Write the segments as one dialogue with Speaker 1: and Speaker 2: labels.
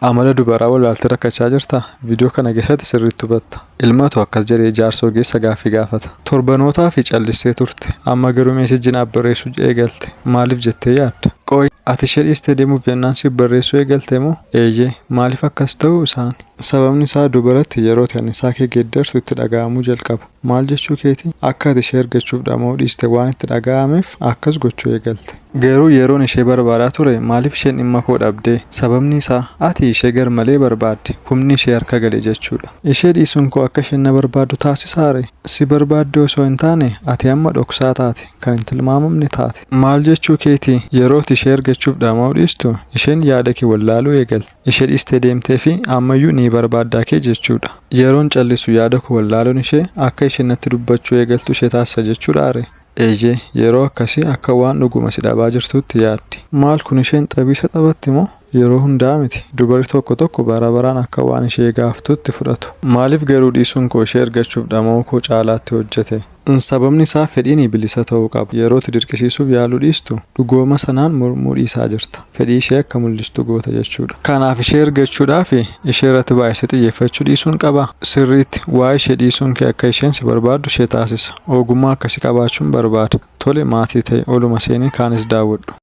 Speaker 1: Amala dubaraa walaaltee rakkachaa jirtaa? Viidiyoo kana keessatti sirriitti hubatta. Ilmatu akkas jedhee jaarsa ogeessa gaaffii gaafata. Torbanootaa fi callistee turte. Amma garuu meesejii naaf barreessuu eegalte. Maaliif jettee yaadda? Qoy ati ishee dhiistee deemuuf jennaan siif barreessuu eegalte moo? Eeyyee, maaliif akkas ta'uu isaan? Sababni isaa dubaratti yeroo anniisaa kee geeddartu itti dhaga'amuu jalqaba. Maal jechuu keeti? Akka ati ishee argachuuf dhama'uu dhiiste waan itti dhaga'ameef akkas gochuu eegalte. Garuu yeroon ishee barbaadaa ture maaliif isheen dhimma koo dhabdee? Sababni isaa ati ishee gar malee barbaadde. Humni ishee harka galee jechuudha. Ishee dhiisuun koo akka isheen na barbaaddu taasisaare. Si barbaadde osoo hin taane ati amma dhoksaa taate, kan hin tilmaamamne taate. Maal jechuu keeti? Yeroo ishee argachuuf dhama'uu dhiistu isheen yaada kee wallaaluu eegalte. Ishee dhiistee deemtee fi ammayyuu ni barbaaddaa kee jechuudha. Yeroon callisu yaada koo wallaaluun ishee akka isheen natti dubbachuu eegaltu ishee taasisa jechuudhaare. Eeyyee, yeroo akkasii akka waan dhuguma si dhabaa jirtutti yaaddi. Maal kun isheen xabiisa taphatti moo? Yeroo hundaa miti. Dubarri tokko bara baraan akka waan ishee gaaftutti fudhatu. Maaliif garuu dhiisuun koo ishee argachuuf dhama'uu koo caalaatti hojjete? Sababni isaa fedhiin bilisa ta'uu qaba. Yeroo itti dirqisiisuuf yaaluu dhiistu dhugooma sanaan mormuu dhiisaa jirta. Fedhii ishee akka mul'istu goota jechuudha. Kanaaf ishee argachuudhaaf ishee irratti baay'isee xiyyeeffachuu dhiisuun qaba. Sirriitti waa'ee ishee dhiisuun kee akka isheen si barbaaddu ishee taasisa. Ogummaa akkasii qabaachuun barbaada. Tole, maatii ta'e oluma seenii kaanis daawwadhu.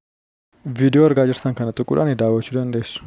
Speaker 1: Viidiyoo argaa jirtan kana tuquudhaan daawwachuu dandeessu.